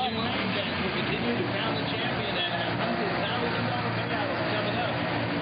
racing lanes, and we'll continue to crown the champion and have $100,000 payouts coming up.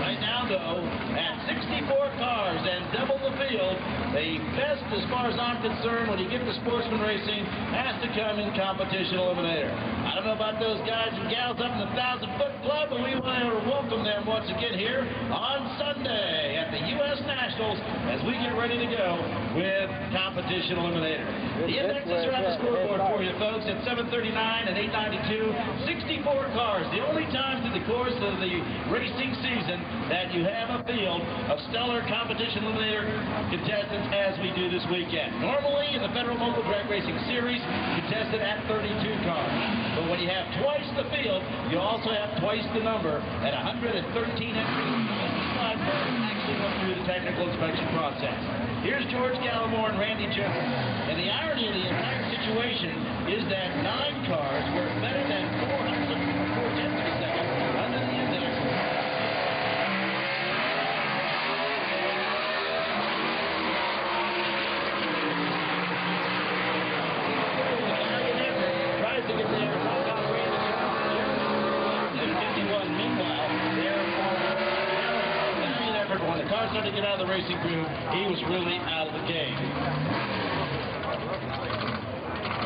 Right now, though, at 64 cars and double the field, the best, as far as I'm concerned, when you get to sportsman racing, has to come in competition eliminator. I don't know about those guys and gals up in the 1,000-foot club, but we want to welcome them once again here on Sunday at the U.S. Nationals as we get ready to go with competition eliminator. The indexes are on the scoreboard for you, folks, at 739 and 892. 64 cars, the only time through the course of the racing season that you have a field of stellar competition eliminator contestants as we do this weekend. Normally in the Federal Mobile Drag Racing Series, contested at 32 cars. But when you have twice the field, you also have twice the number at 113 entries. 95 cars actually went through the technical inspection process. Here's George Gallimore and Randy Jones. And the irony of the entire situation is that 9 cars were better than 4 tenths of a second under the index. To get there, and 51. Meanwhile, when the car started to get out of the racing groove, he was really out of the game.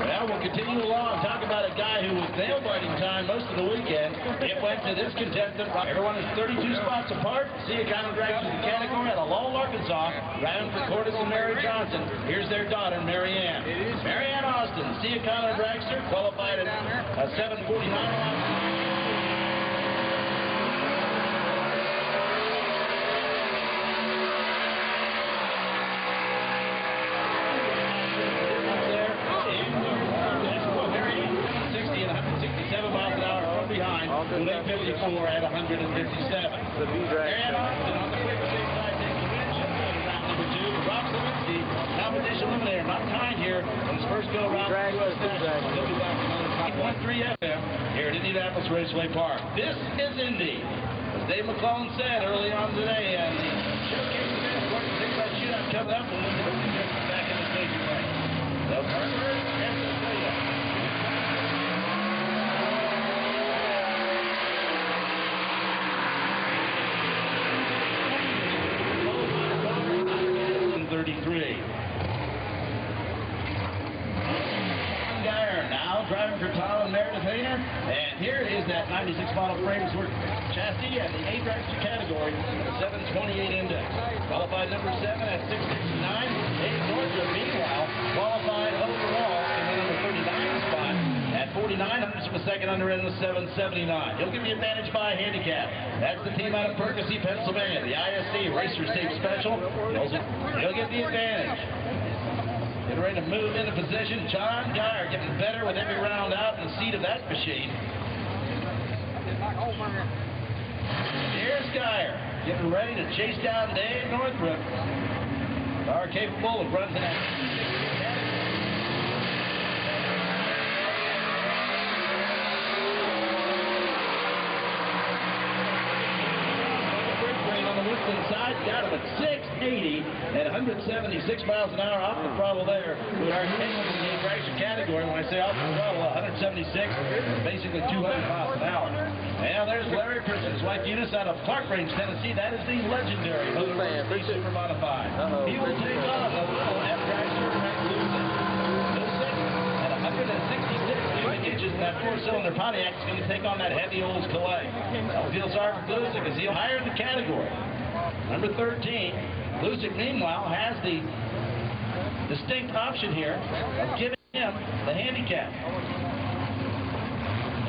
Well, we'll continue along. Talk about a guy who was nail-biting time most of the weekend. It went to this contestant. Everyone is 32 spots apart. See a common dragster in the category out of Lowell, Arkansas. Driving for Cordes and Mary Johnson. Here's their daughter, Mary Ann. Mary Ann Austin, see a common dragster, qualified at 7:49. With 854 at 157. Aaron Austin on the quick state side takes the win. Round number 2. Rob Lewinsky, competition eliminator, not kind here in his first go around. He'll be back in another 5.3 FM here at Indianapolis Raceway Park. This is Indy. As Dave McClellan said early on today, and the showcase event, of course, the big red shootout coming up, and we'll be back in the staging ring. So, Harvard and Australia. 33. Now driving for Tom and Meredith Hayner, and here is that 96 model Framesworth chassis and the A-Dragster category, 728 index. Qualified number 7 at 669. Dave Northrup, meanwhile, qualified overall in the number 39 spot at 49 hundredths of a second under in the 779. He'll give the advantage by handicap. That's the team out of Percy, Pennsylvania. The ISC Racer Safe Special. He'll get the advantage. Getting ready to move into position. John Geyer getting better with every round out in the seat of that machine. Here's Geyer getting ready to chase down Dave Northrup. Are capable of running that. Inside, got him at 680 at 176 miles an hour off the throttle there. We are taking the dragster category. When I say off the throttle, 176, basically 200 miles an hour. And there's Larry Pritchett, his wife Eunice out of Clark Range, Tennessee. That is the legendary Super Modified. He will take on the little F-Dragster losing. At 166 inches, that 4-cylinder Pontiac is going to take on that heavy old Calais. I feel sorry for Blusick because he'll higher in the category. Number 13, Blusick, meanwhile, has the distinct option here of giving him the handicap.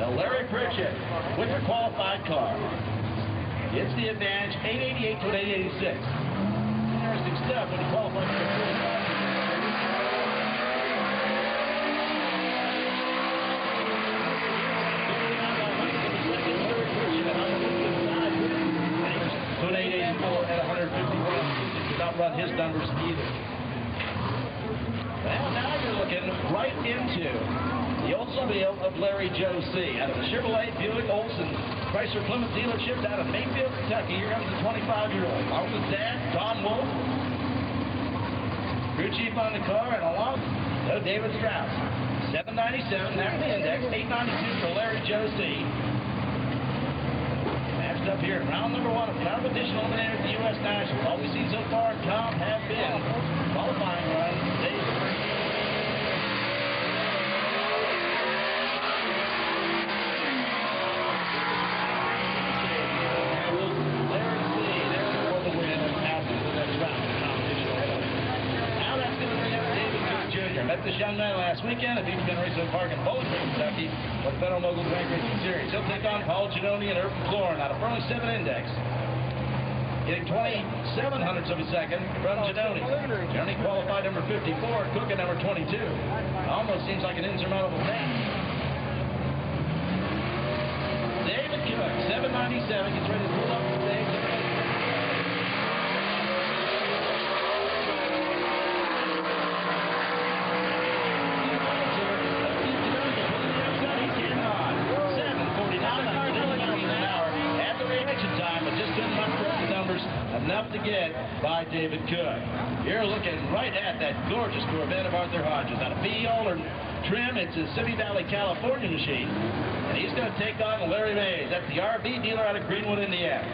Now, Larry Pritchett, with the qualified car, gets the advantage, 888 to 886. Interesting stuff when he qualified for the 45. Run his numbers either. Well, now you're looking right into the Oldsmobile of Larry Joe C. Out of the Chevrolet Buick Olson Chrysler Plymouth dealership out of Mayfield, Kentucky. Here comes the 25-year-old. Along with Dad, Tom Wolf, crew chief on the car, and along David Strauss. 797, that's the index. 892 for Larry Joe C. Matched up here in round number 1 of competition eliminator at the U.S. Nationals. All we've seen so far in comp have been qualifying runs. Met this young man last weekend at Beach Racing Park in Bowling Green, Kentucky, for the Federal Mogul Drag Racing Series. He'll take on Paul Giannone and Urban Florin out of Furlong 7 index. Getting 27 hundredths of a second from Giannone. Giannone qualified number 54, Cook at number 22. Almost seems like an insurmountable thing. David Cook, 797, gets ready to pull up the stage. Enough to get by David Cook. You're looking right at that gorgeous Corvette of Arthur Hodges. Out of B. Older trim, it's a Simi Valley, California machine. And he's going to take on Larry Mays. That's the RV dealer out of Greenwood, Indiana.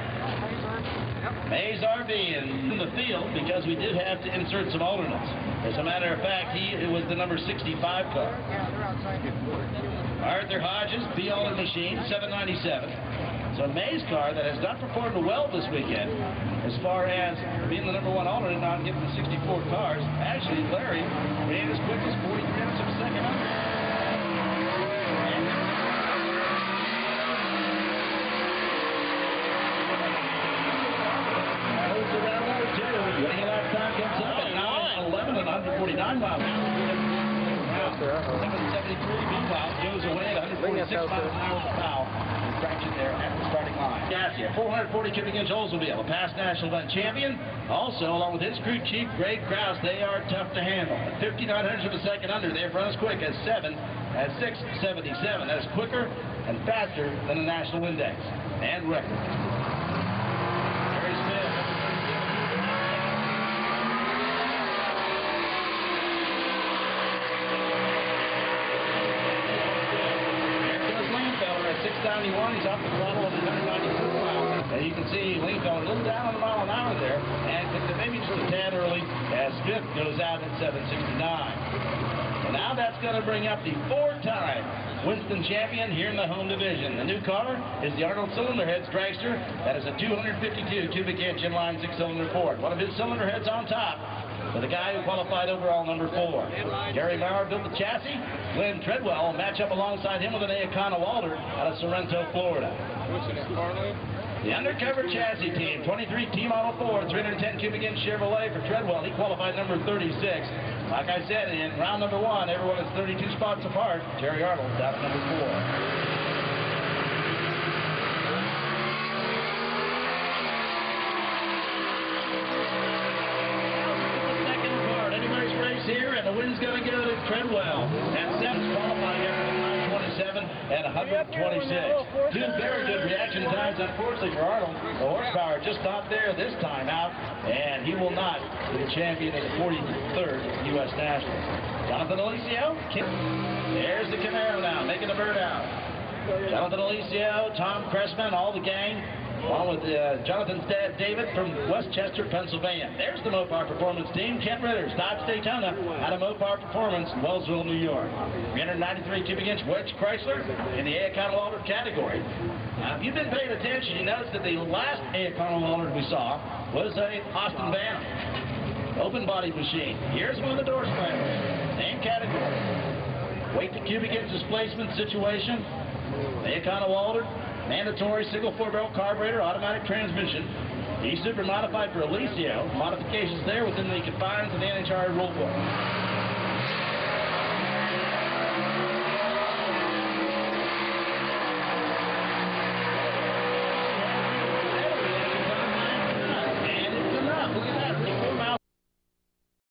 Mays RV in the field because we did have to insert some alternates. As a matter of fact, it was the number 65 car. Arthur Hodges, B. Older machine, 797. So a Mays car that has not performed well this weekend as far as being the number 1 alternate, not getting the 64 cars. Actually, Larry ran as quick as 43 minutes of a second under. Moves around number 2. Winning lap time comes up at 9:11 and 149 miles. 773, meanwhile, goes away at 146 miles an hour per mile. Fraction there at the starting line. Gassi, a 440 cubic inch Oldsmobile, a past national event champion. Also, along with his crew chief, Greg Krause, they are tough to handle. At 59 hundredths of a second under, they've run as quick as 677. That is quicker and faster than the national index and record. Very still. He's off the throttle at 194 miles. And you can see Lincoln a little down on the mile an hour there, and maybe just a tad early as Smith goes out at 769. And now that's going to bring up the 4-time Winston champion here in the home division. The new car is the Arnold cylinder heads dragster. That is a 252 cubic inch inline 6-cylinder Ford. One of his cylinder heads on top for the guy who qualified overall number 4. Gary Maurer built the chassis. Glenn Treadwell will match up alongside him with an Econo Walter out of Sorrento, Florida. The undercover chassis team, 23 T-Model 4, 310 cubic inch Chevrolet for Treadwell. He qualified number 36. Like I said, in round number 1, everyone is 32 spots apart. Terry Arnold down at number 4. Here, and the wind's going to go to Treadwell. And Sims qualifying after the 927 and 126. Two very good reaction times, unfortunately for Arnold. The horsepower just not there this time out, and he will not be the champion of the 43rd U.S. Nationals. Jonathan Alicio, there's the Camaro now, making the bird out. Jonathan Alicio, Tom Cressman, all the gang. Along with Jonathan's dad, David, from Westchester, Pennsylvania. There's the Mopar Performance team. Kent Ritters, Dodge Daytona, out of Mopar Performance, Wellsville, New York. 393 cubic inch Wedge Chrysler in the Econo Walter category. Now, if you've been paying attention, you notice that the last Econo Walter we saw was a Austin Bantam. Open body machine. Here's one of the door slammers. Same category. Weight to cubic inch displacement situation. The Econo Walter. Mandatory single 4-barrel carburetor, automatic transmission. He's super modified for Alicio. Modifications there within the confines of the NHRA rulebook.